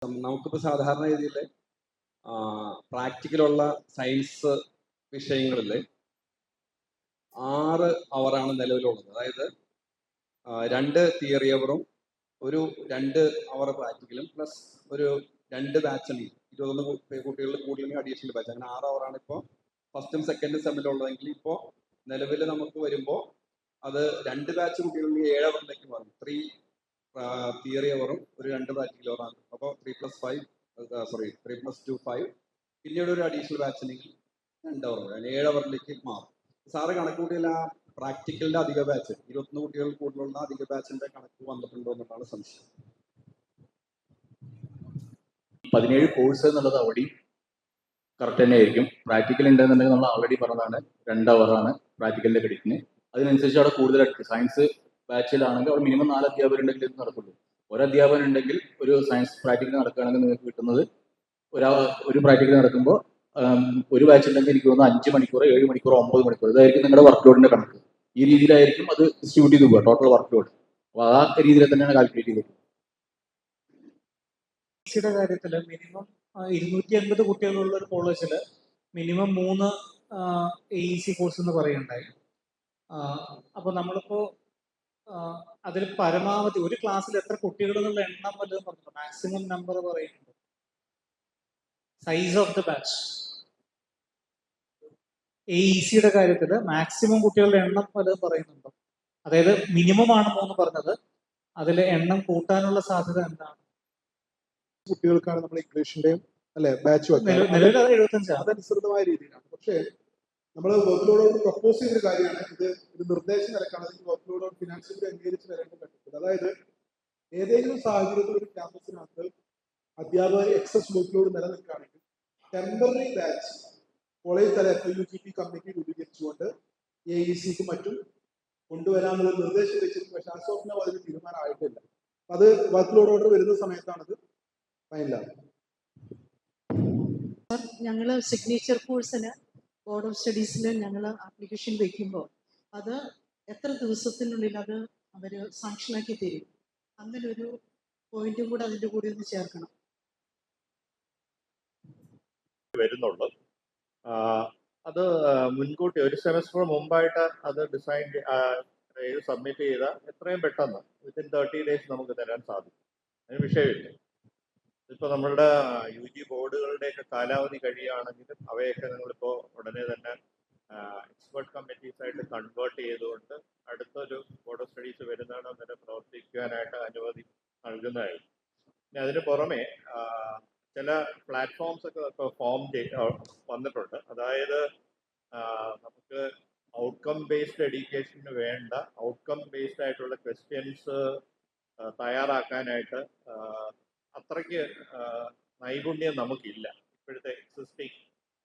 നമുക്കിപ്പോൾ സാധാരണ രീതിയിൽ പ്രാക്ടിക്കലുള്ള സയൻസ് വിഷയങ്ങളിൽ 6 അവറാണ് നിലവിലുള്ളത്. അതായത് 2 തിയറി അവറും ഒരു 2 അവർ പ്രാക്ടിക്കലും പ്ലസ് ഒരു 2 ബാച്ചുണ്ട്. 21 കുട്ടികൾ കൂടുതലെങ്കിൽ അഡീഷണൽ ബാച്ച്, അങ്ങനെ 6 അവറാണ് ഇപ്പോൾ ഫസ്റ്റും സെക്കൻഡും സെമ്മിലുള്ളതെങ്കിൽ ഇപ്പോൾ നിലവിൽ നമുക്ക് വരുമ്പോൾ അത് 2 ബാച്ച് കുട്ടികളിൽ 7 അവറിലേക്ക് മാറും. 3 തിയറി അവറും ഒരു 2 പ്രാക്ടിക്കൽ അവറാണ്. അപ്പോൾ 3+2 5, പിന്നീട് ഒരു അഡീഷണൽ ബാച്ചിനെങ്കിൽ 2 അവർ, 7 അവറിലേക്ക് മാറും. സാറ് കണക്ക് കൂട്ടിയാൽ ആ പ്രാക്ടിക്കലിന്റെ അധിക ബാച്ച് 21 കുട്ടികൾ കൂടുതലുള്ള അധിക ബാച്ചിന്റെ കണക്ക് വന്നിട്ടുണ്ടോ എന്നുള്ളതാണ് സംശയം. 17 കോഴ്സ് എന്നുള്ളത് അവിടെ കറക്റ്റ് തന്നെ ആയിരിക്കും. പ്രാക്ടിക്കൽ ഉണ്ടെന്നുണ്ടെങ്കിൽ നമ്മൾ ഓൾറെഡി പറഞ്ഞതാണ് 2 അവറാണ് പ്രാക്ടിക്കലിന്റെ ക്രെഡിറ്റിന്. അതിനനുസരിച്ച് അവിടെ കൂടുതലായിട്ട് സയൻസ് ബാച്ചിലാണെങ്കിൽ അവിടെ മിനിമം 4 അധ്യാപകരുണ്ടെങ്കിൽ ഇത് നടക്കുള്ളൂ. ഒരു അധ്യാപകൻ ഉണ്ടെങ്കിൽ ഒരു സയൻസ് പ്രാക്ടിക്കൽ നടക്കുകയാണെങ്കിൽ നിങ്ങൾക്ക് കിട്ടുന്നത് ഒരു പ്രാക്ടിക്കൽ നടക്കുമ്പോൾ ഒരു ബാച്ച് ഉണ്ടെങ്കിൽ എനിക്ക് തോന്നുന്നു 5 മണിക്കൂർ, 7 മണിക്കൂർ, 9 മണിക്കൂർ, ഇതായിരിക്കും നിങ്ങളുടെ വർക്ക് ലോഡിന്റെ കണക്ക്. ഈ രീതിയിലായിരിക്കും അത് ഡിസ്ട്രിബ്യൂട്ട് ചെയ്ത് പോകുക, ടോട്ടൽ വർക്ക് ലോഡ്. അപ്പോൾ ആ രീതിയിൽ തന്നെയാണ് കാൽക്കുലേറ്റ് ചെയ്തത്. കാര്യത്തിൽ മിനിമം 250 കുട്ടികളുള്ള ഒരു കോളേജിൽ മിനിമം 3 AEC കോഴ്സ് എന്ന് പറയുണ്ടായി. അപ്പോൾ നമ്മളിപ്പോൾ അതിൽ പരമാവധി ഒരു ക്ലാസ്സിൽ എത്ര കുട്ടികൾ എന്നുള്ള എണ്ണം വല്ലതും പറഞ്ഞിട്ടുണ്ട്? മാക്സിമം നമ്പർ പറയുന്നുണ്ട്. സൈസ് ഓഫ് ദ ബാച്ച് AECയുടെ കാര്യത്തിൽ മാക്സിമം കുട്ടികളുടെ എണ്ണം വല്ലതും പറയുന്നുണ്ടോ? അതായത് മിനിമം ആണ് 3 പറഞ്ഞത്, അതിൽ എണ്ണം കൂട്ടാനുള്ള സാധ്യത എന്താണ്? കുട്ടികൾക്കാണ് നമ്മൾ ഇംഗ്ലീഷിന്റെയും അല്ലെ ബാച്ച് അതനുസൃതമായ രീതിയിലാണ്. പക്ഷേ നമ്മൾ വർക്ക് ലോഡോട് പ്രപ്പോസ് ചെയ്തൊരു കാര്യമാണ് ഇത് നിർദ്ദേശം നിരക്കാണ്. അതിന് വർക്ക് ലോഡോട് ഫിനാൻഷ്യലി അംഗീകരിച്ച് വരേണ്ട പറ്റത്തില്ല. അതായത് ഏതെങ്കിലും സാഹചര്യത്തിൽ ഒരു ക്യാമ്പസിനകത്ത് അധ്യാപകർ എക്സസ് വർക്ക് ലോഡ് നിലനിൽക്കുകയാണെങ്കിൽ ടെമ്പററി ബാച്ച് കോളേജ് തല FIUGP കമ്മിറ്റി രൂപീകരിച്ചുകൊണ്ട് AECക്കും മറ്റും കൊണ്ടുവരാനുള്ള നിർദ്ദേശം വെച്ചിട്ട്, പക്ഷേ ആസോഫിനോ അതിന് തീരുമാനമായിട്ടില്ല. അത് വർക്ക് ലോഡ് ഓർഡർ വരുന്ന സമയത്താണത് ഫൈനലാകും. ഞങ്ങൾ സിഗ്നേച്ചർ കോഴ്സിന് ബോർഡ് ഓഫ് സ്റ്റഡീസിൽ ഞങ്ങൾ ആപ്ലിക്കേഷൻ വയ്ക്കുമ്പോൾ അത് എത്ര ദിവസത്തിനുള്ളിൽ അത് അവർ സാങ്ഷനാക്കി തരും? അങ്ങനെ ഒരു പോയിന്റും കൂടെ അതിൻ്റെ കൂടെ ഒന്ന് ചേർക്കണം. വരുന്നുള്ളൂ. അത് മുൻകൂട്ടി ഒരു സെമസ്റ്റർ മുമ്പായിട്ട് അത് ഡിസൈൻ സബ്മിറ്റ് ചെയ്ത എത്രയും പെട്ടെന്ന് വിത്തിൻ 30 days നമുക്ക് തരാൻ സാധിക്കും. അതിന് വിഷയമില്ല. ഇപ്പോൾ നമ്മളുടെ UG ബോർഡുകളുടെയൊക്കെ കാലാവധി കഴിയുകയാണെങ്കിലും അവയൊക്കെ നിങ്ങളിപ്പോൾ ഉടനെ തന്നെ എക്സ്പെർട്ട് കമ്മിറ്റീസ് ആയിട്ട് കൺവേർട്ട് ചെയ്തുകൊണ്ട് അടുത്തൊരു ബോർഡ് ഓഫ് സ്റ്റഡീസ് വരുന്നതാണ് വരെ പ്രവർത്തിക്കാനായിട്ട് അനുമതി നൽകുന്നതായിരിക്കും. പിന്നെ അതിന് പുറമെ ചില പ്ലാറ്റ്ഫോംസ് ഒക്കെ ഇപ്പോൾ വന്നിട്ടുണ്ട്. അതായത് നമുക്ക് ഔട്ട്കം ബേസ്ഡ് എഡ്യൂക്കേഷന് വേണ്ട ഔട്ട്കം ബേസ്ഡ് ആയിട്ടുള്ള ക്വസ്റ്റ്യൻസ് തയ്യാറാക്കാനായിട്ട് അത്രയ്ക്ക് നൈപുണ്യം നമുക്കില്ല ഇപ്പോഴത്തെ എക്സിസ്റ്റിംഗ്.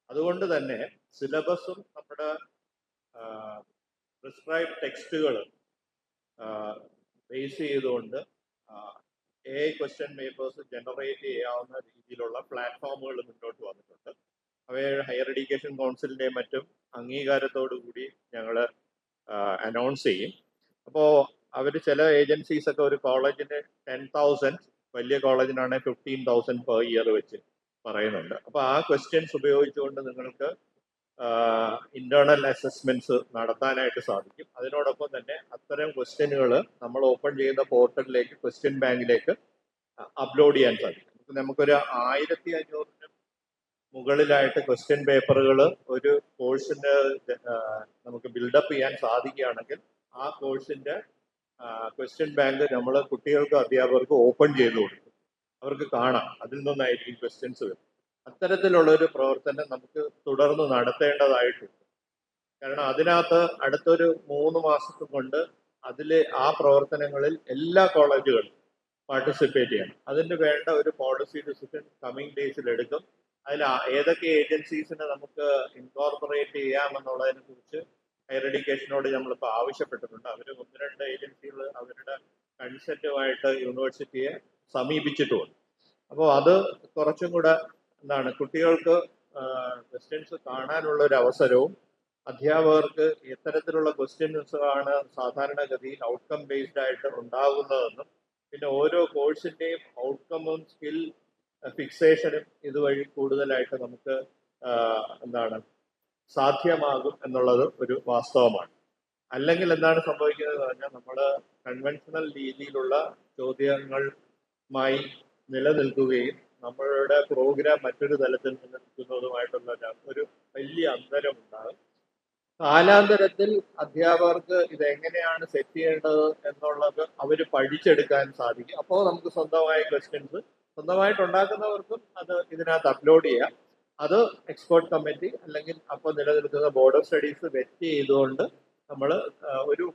അതുകൊണ്ട് തന്നെ സിലബസും നമ്മുടെ പ്രിസ്ക്രൈബ് ടെക്സ്റ്റുകൾ ബേസ് ചെയ്തുകൊണ്ട് AI ക്വസ്റ്റ്യൻ പേപ്പേഴ്സ് ജനറേറ്റ് ചെയ്യാവുന്ന രീതിയിലുള്ള പ്ലാറ്റ്ഫോമുകൾ മുന്നോട്ട് വന്നിട്ടുണ്ട്. അവയെ ഹയർ എഡ്യൂക്കേഷൻ കൗൺസിലിൻ്റെയും മറ്റും അംഗീകാരത്തോടു കൂടി ഞങ്ങൾ അനൗൺസ് ചെയ്യും. അപ്പോൾ അവർ ചില ഏജൻസീസ് ഒക്കെ ഒരു കോളേജിന് 10,000, വലിയ കോളേജിനാണെങ്കിൽ 15,000 പെർ ഇയർ വെച്ച് പറയുന്നുണ്ട്. അപ്പോൾ ആ ക്വസ്റ്റ്യൻസ് ഉപയോഗിച്ചുകൊണ്ട് നിങ്ങൾക്ക് ഇന്റേണൽ അസസ്മെന്റ്സ് നടത്താനായിട്ട് സാധിക്കും. അതിനോടൊപ്പം തന്നെ അത്തരം ക്വസ്റ്റ്യനുകൾ നമ്മൾ ഓപ്പൺ ചെയ്യുന്ന പോർട്ടലിലേക്ക്, ക്വസ്റ്റ്യൻ ബാങ്കിലേക്ക് അപ്ലോഡ് ചെയ്യാൻ സാധിക്കും. നമുക്കൊരു 1500 മുകളിലായിട്ട് ക്വസ്റ്റ്യൻ പേപ്പറുകൾ ഒരു കോഴ്സിന്റെ നമുക്ക് ബിൽഡപ്പ് ചെയ്യാൻ സാധിക്കുകയാണെങ്കിൽ ആ കോഴ്സിന്റെ ക്വസ്റ്റ്യൻ ബാങ്ക് നമ്മൾ കുട്ടികൾക്കും അധ്യാപകർക്കും ഓപ്പൺ ചെയ്ത് കൊടുക്കും. അവർക്ക് കാണാം, അതിൽ നിന്നായിരിക്കും ക്വസ്റ്റ്യൻസ് വരും. അത്തരത്തിലുള്ളൊരു പ്രവർത്തനം നമുക്ക് തുടർന്ന് നടത്തേണ്ടതായിട്ടുണ്ട്. കാരണം അതിനകത്ത് അടുത്തൊരു 3 മാസത്തെ കൊണ്ട് ആ പ്രവർത്തനങ്ങളിൽ എല്ലാ കോളേജുകളും പാർട്ടിസിപ്പേറ്റ് ചെയ്യണം. അതിന് വേണ്ട ഒരു പോളിസി ഡിസിഷൻ കമ്മിങ് ഡേയ്സിൽ എടുക്കും. അതിൽ ഏതൊക്കെ ഏജൻസീസിനെ നമുക്ക് ഇൻകോർപ്പറേറ്റ് ചെയ്യാമെന്നുള്ളതിനെ കുറിച്ച് ഹയർ എഡ്യൂക്കേഷനോട് നമ്മളിപ്പോൾ ആവശ്യപ്പെട്ടിട്ടുണ്ട്. അവർ 1-2 ഏജൻസികൾ അവരുടെ കൺസെന്റുമായിട്ട് യൂണിവേഴ്സിറ്റിയെ സമീപിച്ചിട്ടുമുണ്ട്. അപ്പോൾ അത് കുറച്ചും കൂടെ കുട്ടികൾക്ക് ക്വസ്റ്റ്യൻസ് കാണാനുള്ള ഒരു അവസരവും അധ്യാപകർക്ക് എത്തരത്തിലുള്ള ക്വസ്റ്റ്യൻസ് ആണ് സാധാരണഗതിയിൽ ഔട്ട്കം ബേസ്ഡ് ആയിട്ട് ഉണ്ടാകുന്നതെന്നും പിന്നെ ഓരോ കോഴ്സിൻ്റെയും ഔട്ട്കമും സ്കിൽ ഫിക്സേഷനും ഇതുവഴി കൂടുതലായിട്ട് നമുക്ക് എന്താണ് സാധ്യമാകും എന്നുള്ളത് ഒരു വാസ്തവമാണ്. അല്ലെങ്കിൽ എന്താണ് സംഭവിക്കുന്നത് പറഞ്ഞാൽ നമ്മൾ കൺവെൻഷണൽ രീതിയിലുള്ള ചോദ്യങ്ങളുമായി നിലനിൽക്കുകയും നമ്മളുടെ പ്രോഗ്രാം മറ്റൊരു തലത്തിൽ നിലനിൽക്കുന്നതുമായിട്ടുള്ള ഒരു വലിയ അന്തരം ഉണ്ടാകും. കാലാന്തരത്തിൽ അധ്യാപകർക്ക് ഇതെങ്ങനെയാണ് സെറ്റ് ചെയ്യേണ്ടത് എന്നുള്ളത് അവർ പഠിച്ചെടുക്കാൻ സാധിക്കും. അപ്പോൾ നമുക്ക് സ്വന്തമായ ക്വസ്റ്റ്യൻസ് സ്വന്തമായിട്ട് ഉണ്ടാക്കുന്നവർക്കും അത് ഇതിനകത്ത് അപ്ലോഡ് ചെയ്യാം. അത് എക്സ്പേർട്ട് കമ്മിറ്റി അല്ലെങ്കിൽ അപ്പോൾ നിലനിൽക്കുന്ന ബോർഡ് ഓഫ് സ്റ്റഡീസ് വെറ്റ് ചെയ്തുകൊണ്ട് നമ്മൾ ഒരു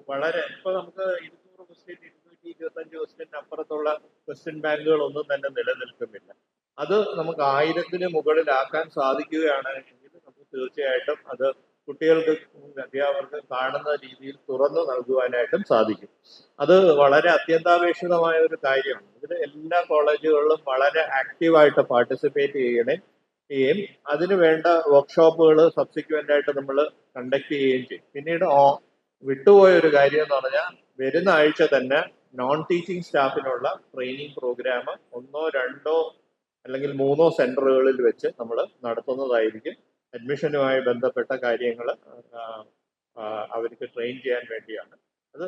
വളരെ ഇപ്പോൾ നമുക്ക് 200 ക്വസ്റ്റ്യൻ 225 ക്വസ്റ്റ്യൻ അപ്പുറത്തുള്ള ക്വസ്റ്റ്യൻ ബാങ്കുകളൊന്നും തന്നെ നിലനിൽക്കുന്നില്ല. അത് നമുക്ക് 1000-ന് മുകളിലാക്കാൻ സാധിക്കുകയാണ് എങ്കിൽ നമുക്ക് തീർച്ചയായിട്ടും അത് കുട്ടികൾക്ക് അധ്യാപകർക്ക് കാണുന്ന രീതിയിൽ തുറന്നു നൽകുവാനായിട്ടും സാധിക്കും. അത് വളരെ അത്യന്താപേക്ഷിതമായ ഒരു കാര്യമാണ്. ഇതിൽ എല്ലാ കോളേജുകളിലും വളരെ ആക്റ്റീവായിട്ട് പാർട്ടിസിപ്പേറ്റ് ചെയ്യുകയും അതിന് വേണ്ട വർക്ക്ഷോപ്പുകൾ സബ്സിക്വൻ്റ് ആയിട്ട് നമ്മൾ കണ്ടക്ട് ചെയ്യുകയും ചെയ്യും. പിന്നീട് വിട്ടുപോയ ഒരു കാര്യം എന്ന് പറഞ്ഞാൽ വരുന്ന ആഴ്ച തന്നെ നോൺ ടീച്ചിങ് സ്റ്റാഫിനുള്ള ട്രെയിനിങ് പ്രോഗ്രാം 1, 2 അല്ലെങ്കിൽ 3 സെന്ററുകളിൽ വെച്ച് നമ്മൾ നടത്തുന്നതായിരിക്കും. അഡ്മിഷനുമായി ബന്ധപ്പെട്ട കാര്യങ്ങൾ അവർക്ക് ട്രെയിൻ ചെയ്യാൻ വേണ്ടിയാണ്. അത്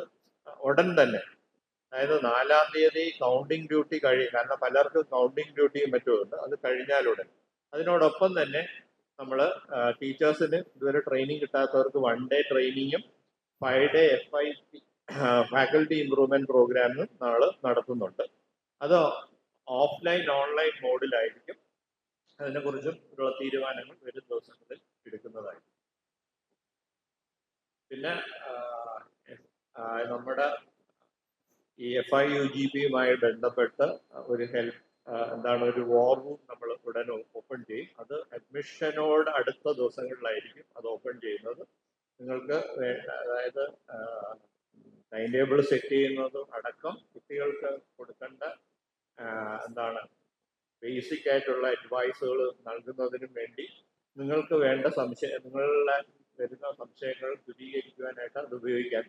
ഉടൻ തന്നെ, അതായത് 4-ാം തീയതി കൗണ്ടിങ് ഡ്യൂട്ടി കഴിയും. കാരണം പലർക്കും കൗണ്ടിങ് ഡ്യൂട്ടിയും മറ്റുമുണ്ട്. അത് കഴിഞ്ഞാലുടൻ അതിനോടൊപ്പം തന്നെ നമ്മൾ ടീച്ചേഴ്സിന് ഇതുവരെ ട്രെയിനിങ് കിട്ടാത്തവർക്ക് 1 ഡേ ട്രെയിനിങ്ങും 5 ഡേ FIP ഫാക്കൽറ്റി ഇംപ്രൂവ്മെന്റ് പ്രോഗ്രാമും നമ്മൾ നടത്തുന്നുണ്ട്. അത് ഓഫ്ലൈൻ ഓൺലൈൻ മോഡിലായിരിക്കും. അതിനെക്കുറിച്ചും ഉള്ള തീരുമാനങ്ങൾ വരും ദിവസങ്ങളിൽ എടുക്കുന്നതായിരിക്കും. പിന്നെ നമ്മുടെ ഈ FIUGPയുമായി ബന്ധപ്പെട്ട് ഒരു ഒരു വാർ റൂം നമ്മൾ ഉടൻ ഓപ്പൺ ചെയ്യും. അത് അഡ്മിഷനോട് അടുത്ത ദിവസങ്ങളിലായിരിക്കും അത് ഓപ്പൺ ചെയ്യുന്നത്. നിങ്ങൾക്ക് അതായത് ടൈം ടേബിൾ സെറ്റ് ചെയ്യുന്നതും അടക്കം കുട്ടികൾക്ക് കൊടുക്കേണ്ട ബേസിക് ആയിട്ടുള്ള അഡ്വൈസുകൾ നൽകുന്നതിനും വേണ്ടി നിങ്ങൾക്ക് വേണ്ട നിങ്ങളുടെ വരുന്ന സംശയങ്ങൾ ദൂരീകരിക്കുവാനായിട്ട് അത് ഉപയോഗിക്കാൻ.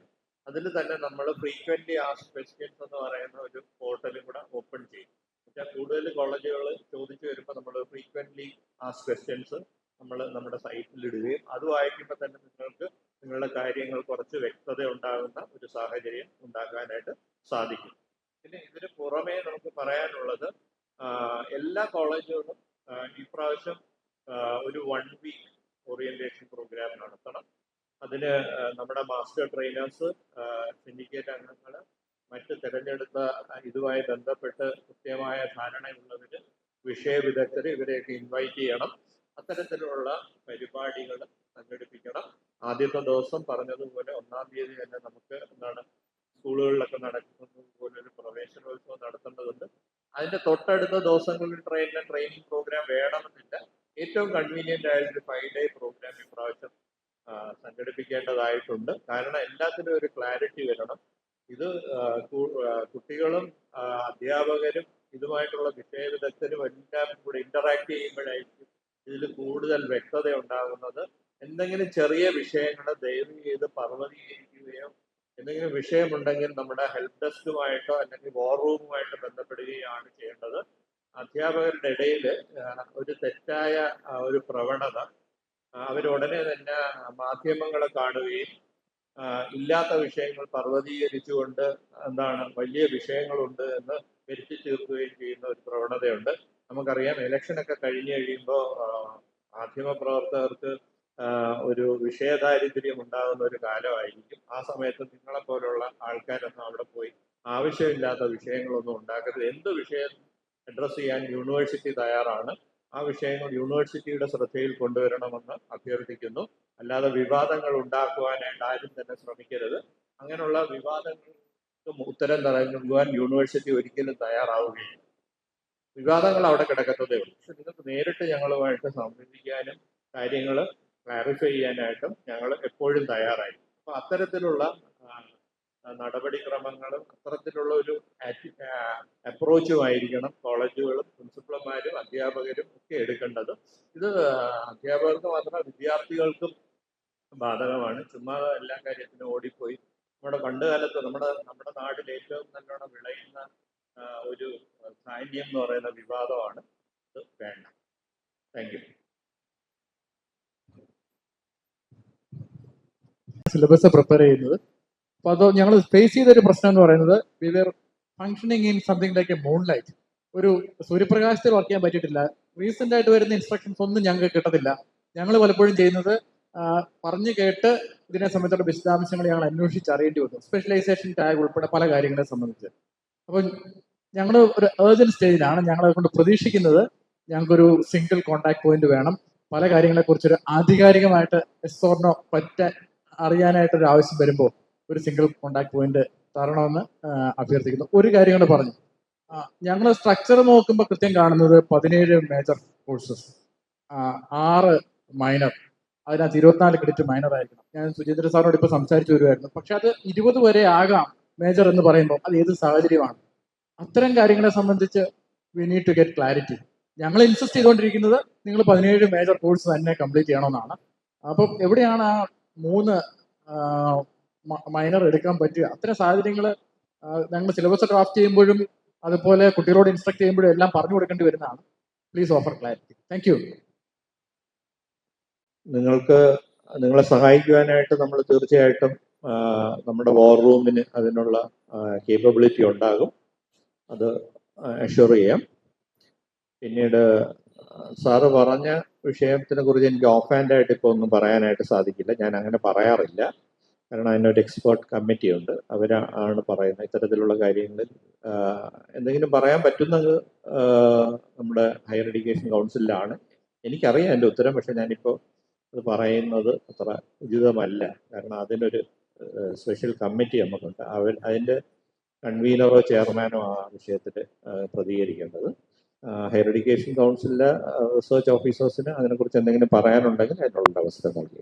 അതിൽ തന്നെ നമ്മൾ ഫ്രീക്വൻ്റ്ലി ആസ്ക്ഡ് ക്വസ്റ്റ്യൻസ് എന്ന് പറയുന്ന ഒരു പോർട്ടലും കൂടെ ഓപ്പൺ ചെയ്യും. എന്നുവെച്ചാൽ കൂടുതൽ കോളേജുകൾ ചോദിച്ചു വരുമ്പോൾ നമ്മൾ ഫ്രീക്വൻ്റ്ലി ആസ്ക്ഡ് ക്വസ്റ്റ്യൻസ് നമ്മൾ നമ്മുടെ സൈറ്റിൽ ഇടുകയും അത് വായിക്കുമ്പോൾ തന്നെ നിങ്ങൾക്ക് നിങ്ങളുടെ കാര്യങ്ങൾ കുറച്ച് വ്യക്തത ഉണ്ടാകുന്ന ഒരു സാഹചര്യം ഉണ്ടാക്കാനായിട്ട് സാധിക്കും. പിന്നെ ഇതിന് പുറമേ നമുക്ക് പറയാനുള്ളത് എല്ലാ കോളേജുകളും ഇപ്രാവശ്യം ഒരു 1 വീക്ക് ഓറിയന്റേഷൻ പ്രോഗ്രാം നടത്തണം. അതിന് നമ്മുടെ മാസ്റ്റർ ട്രെയിനേഴ്സ്, സിൻഡിക്കേറ്റ് അംഗങ്ങൾ, മറ്റ് തിരഞ്ഞെടുത്ത ഇതുമായി ബന്ധപ്പെട്ട് കൃത്യമായ ധാരണയുള്ളവർ, വിഷയ വിദഗ്ധർ ഇവരെയൊക്കെ ഇൻവൈറ്റ് ചെയ്യണം. അത്തരത്തിലുള്ള പരിപാടികൾ സംഘടിപ്പിക്കണം. ആദ്യത്തെ ദിവസം പറഞ്ഞതുപോലെ 1-ാം തീയതി തന്നെ നമുക്ക് സ്കൂളുകളിലൊക്കെ നടക്കുന്നത് പോലെ ഒരു പ്രവേശനോത്സവം നടത്തേണ്ടതുണ്ട്. അതിന്റെ തൊട്ടടുത്ത ദിവസങ്ങളിൽ ട്രെയിനിങ് പ്രോഗ്രാം വേണമെന്നില്ല. ഏറ്റവും കൺവീനിയന്റ് ആയൊരു 5 ഡേ പ്രോഗ്രാം ഇപ്രാവശ്യം സംഘടിപ്പിക്കേണ്ടതായിട്ടുണ്ട്. കാരണം എല്ലാത്തിനും ഒരു ക്ലാരിറ്റി വരണം. ഇത് കുട്ടികളും അധ്യാപകരും ഇതുമായിട്ടുള്ള വിഷയ വിദഗ്ധരും എല്ലാം കൂടെ ഇന്ററാക്ട് ചെയ്യുമ്പോഴായിരിക്കും ഇതിൽ കൂടുതൽ വ്യക്തത ഉണ്ടാകുന്നത്. എന്തെങ്കിലും ചെറിയ വിഷയങ്ങൾ ദയവ് ചെയ്ത് പർവ്വതീകരിക്കുകയോ എന്തെങ്കിലും വിഷയമുണ്ടെങ്കിൽ നമ്മുടെ ഹെൽപ്പ് ഡെസ്കുമായിട്ടോ അല്ലെങ്കിൽ വാർ റൂമുമായിട്ട് ബന്ധപ്പെടുകയാണ് ചെയ്യേണ്ടത്. അധ്യാപകരുടെ ഇടയിൽ ഒരു തെറ്റായ ഒരു പ്രവണത, അവരുടനെ തന്നെ മാധ്യമങ്ങളെ കാണുകയും ഇല്ലാത്ത വിഷയങ്ങൾ പർവ്വതീകരിച്ചുകൊണ്ട് വലിയ വിഷയങ്ങളുണ്ട് എന്ന് വരുത്തി തീർക്കുകയും ചെയ്യുന്ന ഒരു പ്രവണതയുണ്ട്. നമുക്കറിയാം, ഇലക്ഷനൊക്കെ കഴിഞ്ഞു കഴിയുമ്പോൾ മാധ്യമപ്രവർത്തകർക്ക് ഒരു വിഷയദാരിദ്ര്യം ഉണ്ടാകുന്ന ഒരു കാലമായിരിക്കും. ആ സമയത്ത് നിങ്ങളെപ്പോലുള്ള ആൾക്കാരൊന്നും അവിടെ പോയി ആവശ്യമില്ലാത്ത വിഷയങ്ങളൊന്നും ഉണ്ടാക്കരുത്. എന്ത് വിഷയം അഡ്രസ്സ് ചെയ്യാൻ യൂണിവേഴ്സിറ്റി തയ്യാറാണ്. ആ വിഷയങ്ങൾ യൂണിവേഴ്സിറ്റിയുടെ ശ്രദ്ധയിൽ കൊണ്ടുവരണമെന്ന് അഭ്യർത്ഥിക്കുന്നു. അല്ലാതെ വിവാദങ്ങൾ ഉണ്ടാക്കുവാനായിട്ട് ആരും തന്നെ ശ്രമിക്കരുത്. അങ്ങനെയുള്ള വിവാദങ്ങൾക്ക് ഉത്തരം നൽകുവാൻ യൂണിവേഴ്സിറ്റി ഒരിക്കലും തയ്യാറാവുകയില്ല. വിവാദങ്ങൾ അവിടെ കിടക്കത്തതേ ഉള്ളൂ. പക്ഷെ നിങ്ങൾക്ക് നേരിട്ട് ഞങ്ങളുമായിട്ട് സംബന്ധിക്കാനും കാര്യങ്ങൾ ക്ലാരിഫൈ ചെയ്യാനായിട്ടും ഞങ്ങൾ എപ്പോഴും തയ്യാറായിരിക്കും. അപ്പൊ അത്തരത്തിലുള്ള നടപടിക്രമങ്ങളും അത്തരത്തിലുള്ള ഒരു അപ്രോച്ചുമായിരിക്കണം കോളേജുകളും പ്രിൻസിപ്പൽമാരും അധ്യാപകരും ഒക്കെ എടുക്കേണ്ടത്. ഇത് അധ്യാപകർക്ക് മാത്രമല്ല വിദ്യാർത്ഥികൾക്കും ബാധകമാണ്. ചുമ്മാ എല്ലാ കാര്യത്തിനും ഓടിപ്പോയി. നമ്മുടെ പണ്ട് കാലത്ത് നമ്മുടെ നാട്ടിൽ ഏറ്റവും നല്ലോണം വിളയുന്ന ഒരു സാന്നിധ്യം എന്ന് പറയുന്ന വിവാദമാണ്. അത് വേണ്ട. Thank you. സിലബസ് പ്രിപ്പയർ ചെയ്യുന്നത്. അപ്പോൾ അത് ഞങ്ങൾ ഫേസ് ചെയ്തൊരു പ്രശ്നം എന്ന് പറയുന്നത് we were functioning in something like a moon light. ഒരു സൂര്യപ്രകാശത്തിൽ വർക്ക് ചെയ്യാൻ പറ്റിയിട്ടില്ല. റീസെന്റ് ആയിട്ട് വരുന്ന ഇൻസ്ട്രക്ഷൻസ് ഒന്നും ഞങ്ങൾക്ക് കിട്ടത്തില്ല. ഞങ്ങൾ പലപ്പോഴും ചെയ്യുന്നത് പറഞ്ഞു കേട്ട് ഇതിനെ സംബന്ധിച്ചുള്ള വിശദാംശങ്ങൾ ഞങ്ങൾ അന്വേഷിച്ച് അറിയേണ്ടി വന്നു, സ്പെഷ്യലൈസേഷൻ ടാഗ് ഉൾപ്പെടെ പല കാര്യങ്ങളെ സംബന്ധിച്ച്. അപ്പോൾ ഞങ്ങൾ ഒരു ഏർജന്റ് സ്റ്റേജിലാണ്. ഞങ്ങളെ കൊണ്ട് പ്രതീക്ഷിക്കുന്നത് ഞങ്ങൾക്കൊരു സിംഗിൾ കോൺടാക്ട് പോയിന്റ് വേണം. പല കാര്യങ്ങളെക്കുറിച്ചൊരു ആധികാരികമായിട്ട് എസ്ഓർണോ അറിയാനായിട്ടൊരു ആവശ്യം വരുമ്പോൾ ഒരു സിംഗിൾ കോൺടാക്ട് പോയിന്റ് തരണമെന്ന് അഭ്യർത്ഥിക്കുന്നു. ഒരു കാര്യം കൂടെ പറഞ്ഞു, ഞങ്ങൾ സ്ട്രക്ചർ നോക്കുമ്പോൾ കൃത്യം കാണുന്നത് 17 മേജർ കോഴ്സസ്, 6 മൈനർ, അതിനകത്ത് 24 ക്രെഡിറ്റ് മൈനർ ആയിരിക്കണം. ഞാൻ സുചേന്ദ്ര സാറിനോട് ഇപ്പോൾ സംസാരിച്ചു വരുമായിരുന്നു. പക്ഷെ അത് 20 വരെ ആകാം മേജർ എന്ന് പറയുമ്പോൾ അത് ഏത് സാഹചര്യമാണ്? അത്തരം കാര്യങ്ങളെ സംബന്ധിച്ച് we need to get clarity. ഞങ്ങൾ ഇൻസിസ്റ്റ് ചെയ്തുകൊണ്ടിരിക്കുന്നത് നിങ്ങൾ 17 മേജർ കോഴ്സ് തന്നെ കംപ്ലീറ്റ് ചെയ്യണമെന്നാണ്. അപ്പം എവിടെയാണ് ആ 3 മൈനർ എടുക്കാൻ പറ്റുക? അത്തരം സാഹചര്യങ്ങൾ ഞങ്ങൾ സിലബസ് ഡ്രാഫ്റ്റ് ചെയ്യുമ്പോഴും അതുപോലെ കുട്ടികളോട് ഇൻസ്ട്രക്ട് ചെയ്യുമ്പോഴും എല്ലാം പറഞ്ഞു കൊടുക്കേണ്ടി വരുന്നതാണ്. Please offer clarity. Thank you. നിങ്ങളെ സഹായിക്കുവാനായിട്ട് നമ്മൾ തീർച്ചയായിട്ടും നമ്മുടെ വാർ റൂമിന് അതിനുള്ള കേപ്പബിലിറ്റി ഉണ്ടാകും. അത് അഷ്യൂർ ചെയ്യാം. പിന്നീട് സാറ് പറഞ്ഞ വിഷയത്തിനെ കുറിച്ച് എനിക്ക് ഓഫ് ഹാൻഡ് ആയിട്ട് ഇപ്പോൾ ഒന്നും പറയാനായിട്ട് സാധിക്കില്ല. ഞാൻ അങ്ങനെ പറയാറില്ല. കാരണം അതിനൊരു എക്സ്പേർട്ട് കമ്മിറ്റി ഉണ്ട്. അവരാണ് പറയുന്നത്. ഇത്തരത്തിലുള്ള കാര്യങ്ങളിൽ എന്തെങ്കിലും പറയാൻ പറ്റുന്നത് നമ്മുടെ ഹയർ എഡ്യൂക്കേഷൻ കൗൺസിലാണ്. എനിക്കറിയാം എൻ്റെ ഉത്തരം, പക്ഷെ ഞാനിപ്പോൾ അത് പറയുന്നത് അത്ര ഉചിതമല്ല. കാരണം അതിനൊരു സ്പെഷ്യൽ കമ്മിറ്റി നമുക്കുണ്ട്. അതിൻ്റെ കൺവീനറോ ചെയർമാനോ ആ വിഷയത്തിൽ പ്രതികരിക്കേണ്ടത്. ഹയർ എഡ്യൂക്കേഷൻ കൗൺസിലിലെ റിസർച്ച് ഓഫീസേഴ്സിന് അതിനെക്കുറിച്ച് എന്തെങ്കിലും പറയാനുണ്ടെങ്കിൽ അതിനുള്ള അവസ്ഥ നൽകി.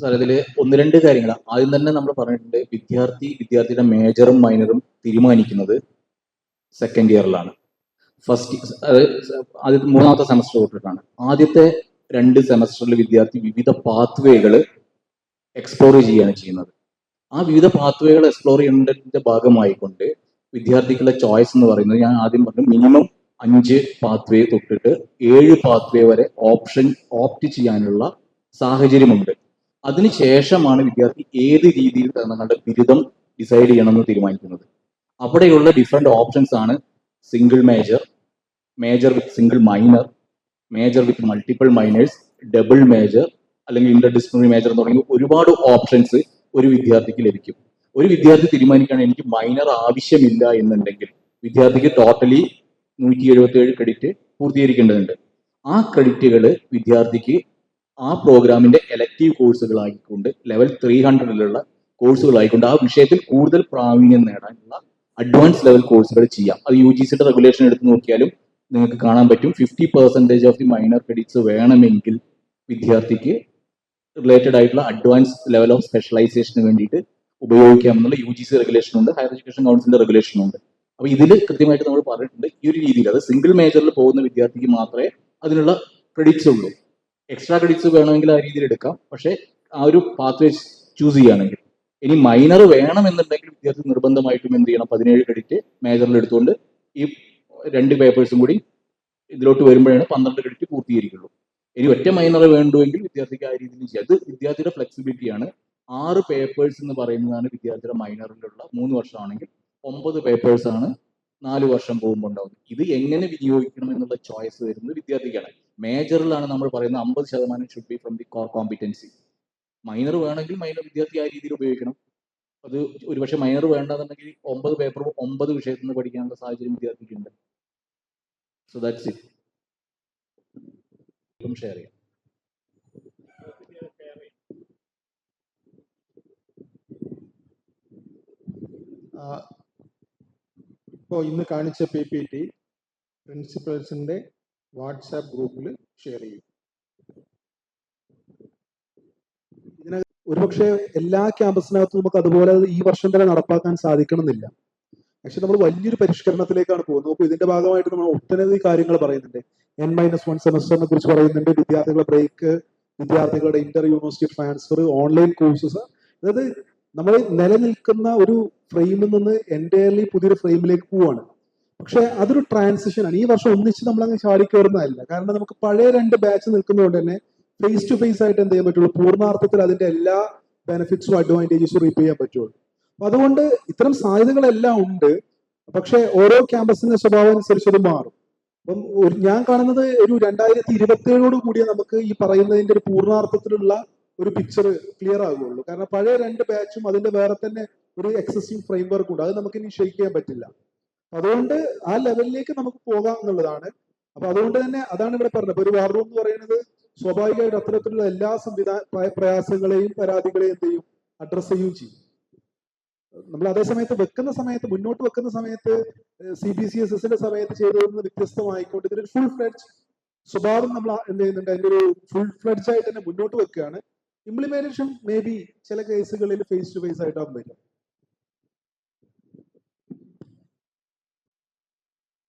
സാർ, ഇതിൽ 1-2 കാര്യങ്ങൾ ആദ്യം തന്നെ നമ്മൾ പറഞ്ഞിട്ടുണ്ട്. വിദ്യാർത്ഥിയുടെ മേജറും മൈനറും തീരുമാനിക്കുന്നത് സെക്കൻഡ് ഇയറിലാണ്. ആദ്യത്തെ 3ാമത്തെ സെമസ്റ്റർ തൊട്ടിട്ടാണ്. ആദ്യത്തെ 2 സെമസ്റ്ററിൽ വിദ്യാർത്ഥി വിവിധ പാത്വേകൾ എക്സ്പ്ലോർ ചെയ്യുകയാണ് ചെയ്യുന്നത്. ആ വിവിധ പാത്വേകൾ എക്സ്പ്ലോർ ചെയ്യുന്നതിന്റെ ഭാഗമായിക്കൊണ്ട് വിദ്യാർത്ഥികളുടെ ചോയ്സ് എന്ന് പറയുന്നത്, ഞാൻ ആദ്യം പറഞ്ഞു, മിനിമം 5 പാത്വേ തൊട്ടിട്ട് 7 പാത്വേ വരെ ഓപ്റ്റ് ചെയ്യാനുള്ള സാഹചര്യമുണ്ട്. അതിനുശേഷമാണ് വിദ്യാർത്ഥി ഏത് രീതിയിൽ തങ്ങളുടെ ബിരുദം ഡിസൈഡ് ചെയ്യണമെന്ന് തീരുമാനിക്കുന്നത്. അവിടെയുള്ള ഡിഫറെന്റ് ഓപ്ഷൻസ് ആണ് single major, major with single minor, major with multiple miners, double major, അല്ലെങ്കിൽ ഇന്റർ ഡിസിപ്ലിനറി മേജർ തുടങ്ങി ഒരുപാട് ഓപ്ഷൻസ് ഒരു വിദ്യാർത്ഥിക്ക് ലഭിക്കും. ഒരു വിദ്യാർത്ഥി തീരുമാനിക്കുകയാണ് എനിക്ക് മൈനർ ആവശ്യമില്ല എന്നുണ്ടെങ്കിൽ വിദ്യാർത്ഥിക്ക് ടോട്ടലി 177 ക്രെഡിറ്റ് പൂർത്തീകരിക്കേണ്ടതുണ്ട്. ആ ക്രെഡിറ്റുകൾ വിദ്യാർത്ഥിക്ക് ആ പ്രോഗ്രാമിന്റെ എലക്റ്റീവ് കോഴ്സുകളായിക്കൊണ്ട് ലെവൽ 300 കോഴ്സുകളായിക്കൊണ്ട് ആ വിഷയത്തിൽ കൂടുതൽ പ്രാവീണ്യം നേടാനുള്ള അഡ്വാൻസ് ലെവൽ കോഴ്സുകൾ ചെയ്യാം. അത് UGCയുടെ റെഗുലേഷൻ എടുത്ത് നോക്കിയാലും നിങ്ങൾക്ക് കാണാൻ പറ്റും. 50% ഓഫ് ദി മൈനർ ക്രെഡിറ്റ്സ് വേണമെങ്കിൽ വിദ്യാർത്ഥിക്ക് റിലേറ്റഡ് ആയിട്ടുള്ള അഡ്വാൻസ് ലെവൽ ഓഫ് സ്പെഷ്യലൈസേഷന് വേണ്ടിയിട്ട് ഉപയോഗിക്കാമെന്നുള്ള UGC റെഗുലേഷൻ ഉണ്ട്, ഹയർ എഡ്യൂക്കേഷൻ കൗൺസിലിന്റെ റെഗുലേഷൻ ഉണ്ട്. അപ്പൊ ഇതിൽ കൃത്യമായിട്ട് നമ്മൾ പറഞ്ഞിട്ടുണ്ട് ഈ ഒരു രീതിയിൽ അത് സിംഗിൾ മേജറിൽ പോകുന്ന വിദ്യാർത്ഥിക്ക് മാത്രമേ അതിനുള്ള ക്രെഡിറ്റ്സ് ഉള്ളൂ. എക്സ്ട്രാ ക്രെഡിറ്റ്സ് വേണമെങ്കിൽ ആ രീതിയിൽ എടുക്കാം, പക്ഷേ ആ ഒരു പാത്വേ ചൂസ് ചെയ്യുകയാണെങ്കിൽ. ഇനി മൈനർ വേണമെന്നുണ്ടെങ്കിൽ വിദ്യാർത്ഥി നിർബന്ധമായിട്ടും എന്ത് ചെയ്യണം, 17 ക്രെഡിറ്റ് മേജറിൽ എടുത്തുകൊണ്ട് ഈ 2 പേപ്പേഴ്സും കൂടി ഇതിലോട്ട് വരുമ്പോഴാണ് 12 ക്രെഡിറ്റ് പൂർത്തീകരിക്കുള്ളൂ. ഇനി ഒറ്റ മൈനർ വേണ്ടുമെങ്കിൽ വിദ്യാർത്ഥിക്ക് ആ രീതിയിൽ ചെയ്യാം. അത് വിദ്യാർത്ഥിയുടെ ഫ്ലെക്സിബിലിറ്റിയാണ്. 6 പേപ്പേഴ്സ് എന്ന് പറയുന്നതാണ് വിദ്യാർത്ഥിയുടെ മൈനറിലുള്ള 3 വർഷമാണെങ്കിൽ 9 പേപ്പേഴ്സ് ആണ് 4 വർഷം പോകുമ്പോൾ ഉണ്ടാവുന്നത്. ഇത് എങ്ങനെ വിനിയോഗിക്കണം എന്നുള്ള ചോയ്സ് വരുന്നത് വിദ്യാർത്ഥിക്കാണ്. മേജറിലാണ് നമ്മൾ പറയുന്നത് 50% should be from the core competency. Minor വേണമെങ്കിൽ മൈനർ വിദ്യാർത്ഥി ആ രീതിയിൽ ഉപയോഗിക്കണം. അത് ഒരുപക്ഷെ മൈനർ വേണ്ടെന്നുണ്ടെങ്കിൽ 9 പേപ്പറും 9 വിഷയത്തിൽ നിന്ന് പഠിക്കാനുള്ള സാഹചര്യം വിദ്യാർത്ഥിക്കുണ്ട്. So that's it. ഷെയർ ചെയ്യാം. ഇപ്പോൾ ഇന്ന് കാണിച്ച PPT പ്രിൻസിപ്പൽസിന്റെ വാട്സാപ്പ് ഗ്രൂപ്പിൽ ഷെയർ ചെയ്യും. ഇതിനകത്ത് ഒരുപക്ഷെ എല്ലാ ക്യാമ്പസിനകത്തും നമുക്ക് അതുപോലെ ഈ വർഷം തന്നെ നടപ്പാക്കാൻ സാധിക്കണമെന്നില്ല. പക്ഷെ നമ്മൾ വലിയൊരു പരിഷ്കരണത്തിലേക്കാണ് പോകുന്നത്. അപ്പോൾ ഇതിന്റെ ഭാഗമായിട്ട് നമ്മൾ ഒട്ടനവധി കാര്യങ്ങൾ പറയുന്നുണ്ട്. N-1 സെമസ്റ്ററിനെ കുറിച്ച് പറയുന്നുണ്ട്, വിദ്യാർത്ഥികളുടെ ബ്രേക്ക്, വിദ്യാർത്ഥികളുടെ Inter university transfer, online courses. അതായത് നമ്മൾ നിലനിൽക്കുന്ന ഒരു ഫ്രെയിമിൽ നിന്ന് എൻറ്റയർലി പുതിയൊരു ഫ്രെയിമിലേക്ക് പോവാണ്. പക്ഷെ അതൊരു ട്രാൻസിഷനാണ്. ഈ വർഷം ഒന്നിച്ച് നമ്മൾ അങ്ങ് ചാടിക്കയറുന്നതല്ല. കാരണം നമുക്ക് പഴയ 2 ബാച്ച് നിൽക്കുന്നതുകൊണ്ട് തന്നെ ഫേസ് ടു ഫേസ് ആയിട്ട് എന്ത് ചെയ്യാൻ പറ്റുള്ളൂ, പൂർണ്ണാർത്ഥത്തിൽ അതിന്റെ എല്ലാ ബെനിഫിറ്റ്സും അഡ്വാൻറ്റേജസും റീപ്പ് ചെയ്യാൻ പറ്റുള്ളൂ. അപ്പൊ അതുകൊണ്ട് ഇത്തരം സാധ്യതകളെല്ലാം ഉണ്ട്. പക്ഷെ ഓരോ ക്യാമ്പസിന്റെ സ്വഭാവം അനുസരിച്ച് അത് മാറും. അപ്പം ഞാൻ കാണുന്നത് ഒരു 2027 കൂടിയേ നമുക്ക് ഈ പറയുന്നതിന്റെ ഒരു പൂർണ്ണാർത്ഥത്തിലുള്ള ഒരു പിക്ചർ ക്ലിയർ ആകുള്ളൂ. കാരണം പഴയ 2 ബാച്ചും അതിന്റെ വേറെ തന്നെ ഒരു എക്സിസ്റ്റിംഗ് ഫ്രെയിം വർക്ക് ഉണ്ട്. അത് നമുക്ക് ഇനി ഷെയ്ക്ക് ചെയ്യാൻ പറ്റില്ല. അതുകൊണ്ട് ആ ലെവലിലേക്ക് നമുക്ക് പോകാം എന്നുള്ളതാണ്. അപ്പൊ അതുകൊണ്ട് തന്നെ അതാണ് ഇവിടെ പറഞ്ഞത്. ഒരു വാർ റൂം എന്ന് പറയുന്നത് സ്വാഭാവികമായിട്ട് അത്തരത്തിലുള്ള എല്ലാ പ്രയാസങ്ങളെയും പരാതികളെയും എന്ത് ചെയ്യും, അഡ്രസ് ചെയ്യുകയും ചെയ്യും. നമ്മൾ അതേ സമയത്ത് മുന്നോട്ട് വെക്കുന്ന സമയത്ത് CBCSSന്റെ സമയത്ത് ചെയ്തതിൽ നിന്ന് വ്യത്യസ്തമായിക്കൊണ്ട് ഇതിനൊരു ഫുൾ ഫ്ലെഡ്ജ് സ്വഭാവം നമ്മൾ എന്ത് ചെയ്യുന്നുണ്ട്, അതിന്റെ ഒരു ഫുൾ ഫ്ലെഡ്ജ് ആയിട്ട് തന്നെ മുന്നോട്ട് വെക്കുകയാണ്. ഇംപ്ലിമെന്റേഷൻ മേ ബി ചില കേസുകളിൽ ഫേസ് ടു ഫേസ് ആയിട്ടാകും വരും.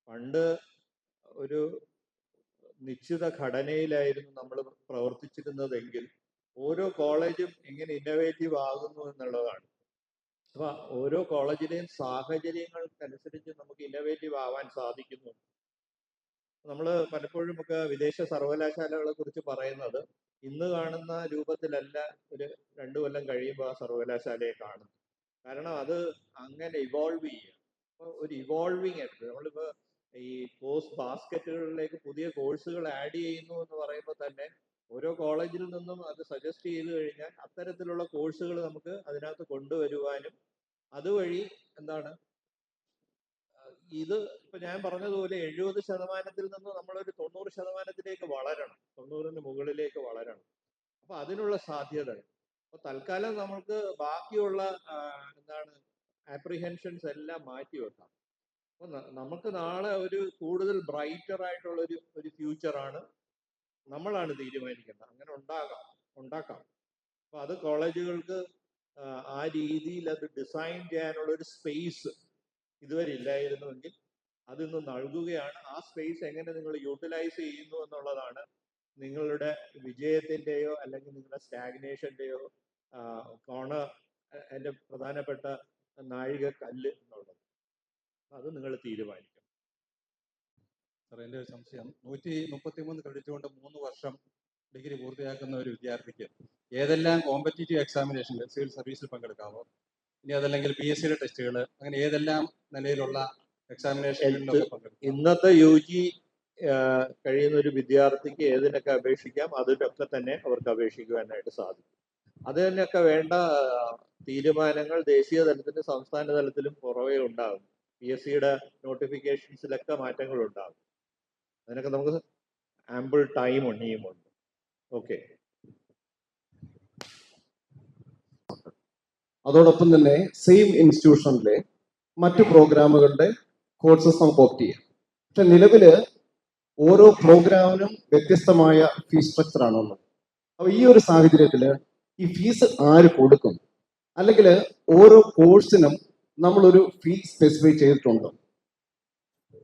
പണ്ട് ഒരു നിശ്ചിത ഘടനയിലായിരുന്നു നമ്മൾ പ്രവർത്തിച്ചിരുന്നതെങ്കിൽ ഓരോ കോളേജും എങ്ങനെ ഇന്നോവേറ്റീവ് ആകുന്നു എന്നുള്ളതാണ്. അപ്പൊ ഓരോ കോളേജിലെയും സാഹചര്യങ്ങൾക്കനുസരിച്ച് നമുക്ക് ഇന്നോവേറ്റീവ് ആവാൻ സാധിക്കുന്നു. നമ്മൾ പലപ്പോഴും ഒക്കെ വിദേശ സർവകലാശാലകളെ കുറിച്ച് പറയുന്നത് ഇന്ന് കാണുന്ന രൂപത്തിലല്ല ഒരു 2 കൊല്ലം കഴിയുമ്പോൾ ആ സർവകലാശാലയെ കാണുന്നു. കാരണം അത് അങ്ങനെ ഇവോൾവ് ചെയ്യുക. അപ്പോൾ ഒരു ഇവോൾവിങ് ആയിട്ട് നമ്മളിപ്പോൾ ഈ കോഴ്സ് ബാസ്ക്കറ്റുകളിലേക്ക് പുതിയ കോഴ്സുകൾ ആഡ് ചെയ്യുന്നു എന്ന് പറയുമ്പോൾ തന്നെ ഓരോ കോളേജിൽ നിന്നും അത് സജസ്റ്റ് ചെയ്ത് കഴിഞ്ഞാൽ അത്തരത്തിലുള്ള കോഴ്സുകൾ നമുക്ക് അതിനകത്ത് കൊണ്ടുവരുവാനും അതുവഴി എന്താണ് ഇത് ഇപ്പൊ ഞാൻ പറഞ്ഞതുപോലെ 70% നിന്ന് നമ്മളൊരു 90%-ലേക്ക് വളരണം, 90-ന് മുകളിലേക്ക് വളരണം. അപ്പൊ അതിനുള്ള സാധ്യതകൾ. അപ്പൊ തൽക്കാലം നമ്മൾക്ക് ബാക്കിയുള്ള ആപ്രിഹെൻഷൻസ് എല്ലാം മാറ്റി വെക്കാം. അപ്പൊ നമുക്ക് നാളെ ഒരു കൂടുതൽ ബ്രൈറ്റർ ആയിട്ടുള്ള ഒരു ഫ്യൂച്ചറാണ് നമ്മളാണ് തീരുമാനിക്കേണ്ടത്. അങ്ങനെ ഉണ്ടാക്കാം. അപ്പൊ അത് കോളേജുകൾക്ക് ആ രീതിയിൽ അത് ഡിസൈൻ ചെയ്യാനുള്ള ഒരു സ്പേസ് ഇതുവരെ ഇല്ലായിരുന്നുവെങ്കിൽ അതിന്ന് നൽകുകയാണ്. ആ സ്പേസ് എങ്ങനെ നിങ്ങൾ യൂട്ടിലൈസ് ചെയ്യുന്നു എന്നുള്ളതാണ് നിങ്ങളുടെ വിജയത്തിൻ്റെയോ അല്ലെങ്കിൽ നിങ്ങളുടെ സ്റ്റാഗ്നേഷൻ്റെയോ എൻ്റെ പ്രധാനപ്പെട്ട നാഴികക്കല്ല് എന്നുള്ളത്. അത് നിങ്ങൾ തീരുമാനിക്കണം. സാർ, എൻ്റെ ഒരു സംശയം, 133 ക്രെഡിറ്റ് കൊണ്ട് 3 വർഷം ഡിഗ്രി പൂർത്തിയാക്കുന്ന ഒരു വിദ്യാർത്ഥിക്ക് ഏതെല്ലാം കോമ്പറ്റീറ്റീവ് എക്സാമിനേഷനിൽ സിവിൽ സർവീസിൽ പങ്കെടുക്കാമോ? ഇനി അതല്ലെങ്കിൽ PSCയുടെ ടെസ്റ്റുകൾ, അങ്ങനെ ഏതെല്ലാം നിലയിലുള്ള എക്സാമിനേഷനിലൊക്കെ പങ്കെടുക്കാം? ഇന്നത്തെ UG കഴിയുന്ന ഒരു വിദ്യാർത്ഥിക്ക് ഏതിനൊക്കെ അപേക്ഷിക്കാം, അതിനൊക്കെ തന്നെ അവർക്ക് അപേക്ഷിക്കുവാനായിട്ട് സാധിക്കും. അതിനൊക്കെ വേണ്ട തീരുമാനങ്ങൾ ദേശീയ തലത്തിലും സംസ്ഥാന തലത്തിലും പുറവേ ഉണ്ടാകും. PSCയുടെ നോട്ടിഫിക്കേഷൻസിലൊക്കെ മാറ്റങ്ങൾ ഉണ്ടാകും. അതിനൊക്കെ നമുക്ക് ആമ്പിൾ ടൈം ഇനിയുമുണ്ട്. ഓക്കെ. അതോടൊപ്പം തന്നെ സെയിം ഇൻസ്റ്റിറ്റ്യൂഷനിലെ മറ്റു പ്രോഗ്രാമുകളുടെ കോഴ്സസ് നമുക്ക് ഓപ്റ്റ് ചെയ്യാം. പക്ഷെ നിലവിൽ ഓരോ പ്രോഗ്രാമിനും വ്യത്യസ്തമായ ഫീസ് സ്ട്രക്ചർ ആണുള്ളത്. അപ്പോൾ ഈ ഒരു സാഹചര്യത്തിൽ ഈ ഫീസ് ആര് കൊടുക്കും? അല്ലെങ്കിൽ ഓരോ കോഴ്സിനും നമ്മളൊരു ഫീസ് സ്പെസിഫൈ ചെയ്തിട്ടുണ്ടോ?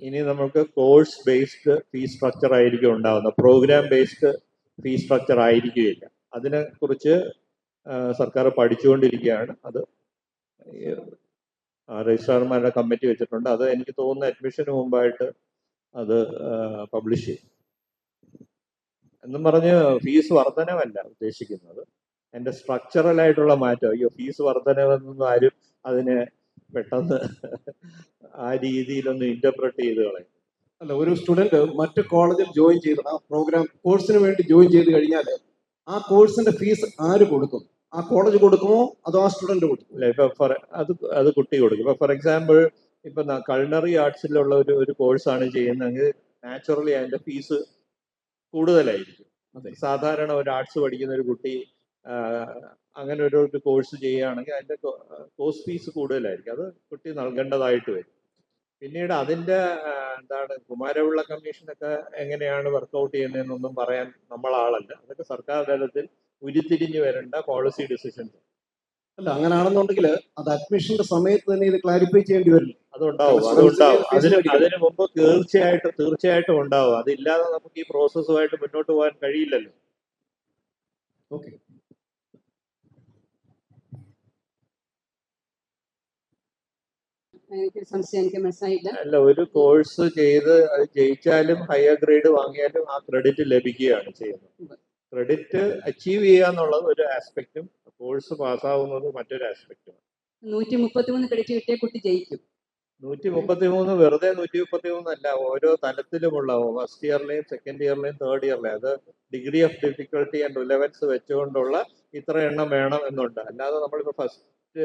ഇനി നമുക്ക് കോഴ്സ് ബേസ്ഡ് ഫീസ് സ്ട്രക്ചർ ആയിരിക്കും ഉണ്ടാകുന്നത്, പ്രോഗ്രാം ബേസ്ഡ് ഫീസ് സ്ട്രക്ചർ ആയിരിക്കുകയില്ല. അതിനെക്കുറിച്ച് സർക്കാർ പഠിച്ചുകൊണ്ടിരിക്കുകയാണ്. അത് രജിസ്ട്രാർമാരുടെ കമ്മിറ്റി വെച്ചിട്ടുണ്ട്. അത് എനിക്ക് തോന്നുന്ന അഡ്മിഷന് മുമ്പായിട്ട് അത് പബ്ലിഷ് ചെയ്യും. എന്നും പറഞ്ഞ് ഫീസ് വർധനവല്ല ഉദ്ദേശിക്കുന്നത്, എൻ്റെ സ്ട്രക്ചറലായിട്ടുള്ള മാറ്റം. അയ്യോ ഫീസ് വർധനവെന്നൊന്നും ആരും അതിനെ പെട്ടെന്ന് ആ രീതിയിലൊന്ന് ഇന്റർപ്രറ്റ് ചെയ്ത് കളയും. അല്ല, ഒരു സ്റ്റുഡന്റ് മറ്റു കോളേജിൽ ജോയിൻ ചെയ്ത് ആ പ്രോഗ്രാം കോഴ്സിന് വേണ്ടി ജോയിൻ ചെയ്ത് കഴിഞ്ഞാൽ ആ കോഴ്സിന്റെ ഫീസ് ആര് കൊടുക്കും? ആ കോളേജ് കൊടുക്കുമോ അതോ ആ സ്റ്റുഡന്റ് കൊടുക്കും? അല്ല, ഇപ്പൊ അത് കുട്ടി കൊടുക്കും. ഇപ്പൊ ഫോർ എക്സാമ്പിൾ ഇപ്പൊ കൾണറി ആർട്സിലുള്ള ഒരു കോഴ്സാണ് ചെയ്യുന്നതെങ്കിൽ നാച്ചുറലി അതിന്റെ ഫീസ് കൂടുതലായിരിക്കും. സാധാരണ ഒരു ആർട്സ് പഠിക്കുന്ന ഒരു കുട്ടി അങ്ങനെ ഒരു കോഴ്സ് ചെയ്യുകയാണെങ്കിൽ അതിന്റെ കോഴ്സ് ഫീസ് കൂടുതലായിരിക്കും. അത് കുട്ടി നൽകേണ്ടതായിട്ട് വരും. പിന്നീട് അതിന്റെ കുമാരപിള്ള കമ്മീഷനൊക്കെ എങ്ങനെയാണ് വർക്കൗട്ട് ചെയ്യുന്നതെന്നൊന്നും പറയാൻ നമ്മളാളല്ല. അതൊക്കെ സർക്കാർ തലത്തിൽ ഉരുത്തിരിഞ്ഞു വരേണ്ട പോളിസി ഡിസിഷൻസ്. അല്ല, അങ്ങനെയാണെന്നുണ്ടെങ്കിൽ അത് അഡ്മിഷന്റെ സമയത്ത് തന്നെ ഇത് ക്ലാരിഫൈ ചെയ്യേണ്ടി വരില്ല. അതുണ്ടാവും. അതിന് മുമ്പ് തീർച്ചയായിട്ടും ഉണ്ടാവും. അതില്ലാതെ നമുക്ക് ഈ പ്രോസസ്സുമായിട്ട് മുന്നോട്ട് പോകാൻ കഴിയില്ലല്ലോ. ഓക്കെ. എനിക്ക് സംശയം, എനിക്ക് മനസ്സിലായില്ല. അല്ല, ഒരു കോഴ്സ് ചെയ്ത് അത് ജയിച്ചാലും ഹയർ ഗ്രേഡ് വാങ്ങിയാലും ആ ക്രെഡിറ്റ് ലഭിക്കുകയാണ് ചെയ്യുന്നത്. ക്രെഡിറ്റ് അച്ചീവ് ചെയ്യുക എന്നുള്ളത് ഒരു ആസ്പെക്റ്റും കോഴ്സ് പാസ്സാവുന്നത് മറ്റൊരു ആസ്പെക്റ്റും. 133 ക്രെഡിറ്റ് കിട്ടിയ കുട്ടി ജയിക്കും. 133 വെറുതെ 133 അല്ല, ഓരോ തലത്തിലുമുള്ള ഫസ്റ്റ് ഇയറിലെയും സെക്കൻഡ് ഇയറിലെയും തേർഡ് ഇയറിലെയും അത് degree of difficulty and relevance വെച്ചുകൊണ്ടുള്ള ഇത്ര എണ്ണം വേണം എന്നുണ്ട്. അല്ലാതെ നമ്മളിപ്പോൾ ഫസ്റ്റ്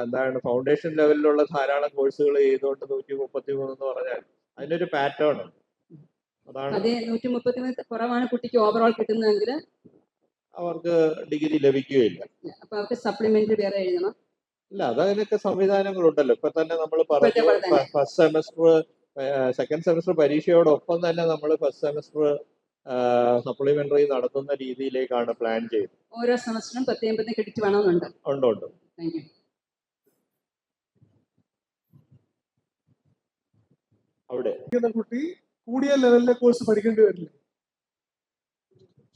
എന്താണ് ഫൗണ്ടേഷൻ ലെവലിലുള്ള ധാരാളം കോഴ്സുകൾ ചെയ്തുകൊണ്ട് 133 എന്ന് പറഞ്ഞാൽ അതിനൊരു പാറ്റേൺ ഉണ്ട്. അതാണ് അതേ 133 കുറവാണ് കുട്ടിക്ക് ഓവറോൾ കിട്ടുന്നതെങ്കിൽ അവർക്ക് ഡിഗ്രി ലഭിക്കുകയില്ല. അപ്പൊ അവർക്ക് സപ്ലിമെന്ററി വേറെ എഴുതണം. ഇല്ല, അതിനൊക്കെ സംവിധാനങ്ങളുണ്ടല്ലോ. ഇപ്പൊ തന്നെ നമ്മൾ പറഞ്ഞു ഫസ്റ്റ് സെമസ്റ്റർ സെക്കൻഡ് സെമസ്റ്റർ പരീക്ഷയോടൊപ്പം തന്നെ നമ്മൾ ഫസ്റ്റ് സെമസ്റ്റർ സപ്ലിമെന്ററി നടത്തുന്ന രീതിയിലേക്കാണ് പ്ലാൻ ചെയ്തത്. ഓരോ സെമസ്റ്ററിനും 10 ക്രെഡിറ്റ് വേണമെന്നുണ്ട്. ഉണ്ട്. Thank you. അവിടെ കുട്ടി കൂടിയ ലെവലിലെ കോഴ്സ് പഠിക്കേണ്ടി വരില്ല?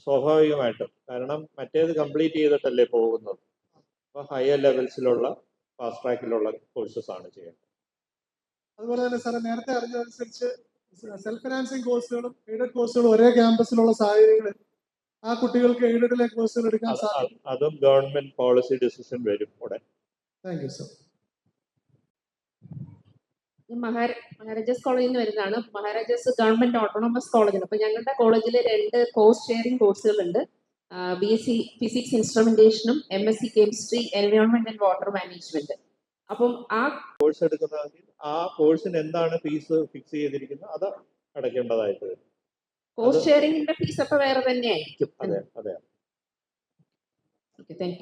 സ്വാഭാവികമായിട്ടും, കാരണം മറ്റേത് കംപ്ലീറ്റ് ചെയ്തിട്ടല്ലേ പോകുന്നത്. അപ്പൊ ഹയർ ലെവൽസിലുള്ള ഫാസ്റ്റ് ട്രാക്കിലുള്ള കോഴ്സസ് ആണ് ചെയ്യുന്നത്. അതുപോലെ തന്നെ സാറേ, നേരത്തെ അറിഞ്ഞതനുസരിച്ച് സെൽഫ് ഫിനാൻസിങ് കോഴ്സുകളും എയ്ഡഡ് കോഴ്സുകളും ഒരേ ക്യാമ്പസിലുള്ള സാഹചര്യങ്ങളിൽ ആ കുട്ടികൾക്ക് എയ്ഡഡിലെ കോഴ്സുകൾ എടുക്കാൻ സാധിക്കും. അതും ഗവൺമെന്റ് പോളിസി ഡിസിഷൻ വരും ഉടൻ. Thank you sir. മഹാരാജാസ് കോളേജിൽ നിന്ന് വരുന്നതാണ്. മഹാരാജാസ് ഗവൺമെന്റ് ഓട്ടോണമസ് കോളേജാണ്. അപ്പോൾ ഞങ്ങളുടെ കോളേജിൽ 2 കോഴ്സ് ഷെയറിംഗ് കോഴ്സുകളുണ്ട്. BSc ഫിസിക്സ് ഇൻസ്ട്രുമെന്റേഷനും MSc chemistry environment and water management. അപ്പം ആ കോഴ്സ് എടുക്കുന്നതെങ്കിൽ ആ കോഴ്സിന് എന്താണ് ഫീസ് ഫിക്സ് ചെയ്തിരിക്കുന്നത് അത് അടയ്ക്കേണ്ടതായിട്ട് വരും. കോഴ്സ് ഷെയറിംഗിന്റെ ഫീസ് അപ്പോൾ വേറെ തന്നെ ആയിരിക്കും. അതെ. Okay, thank you.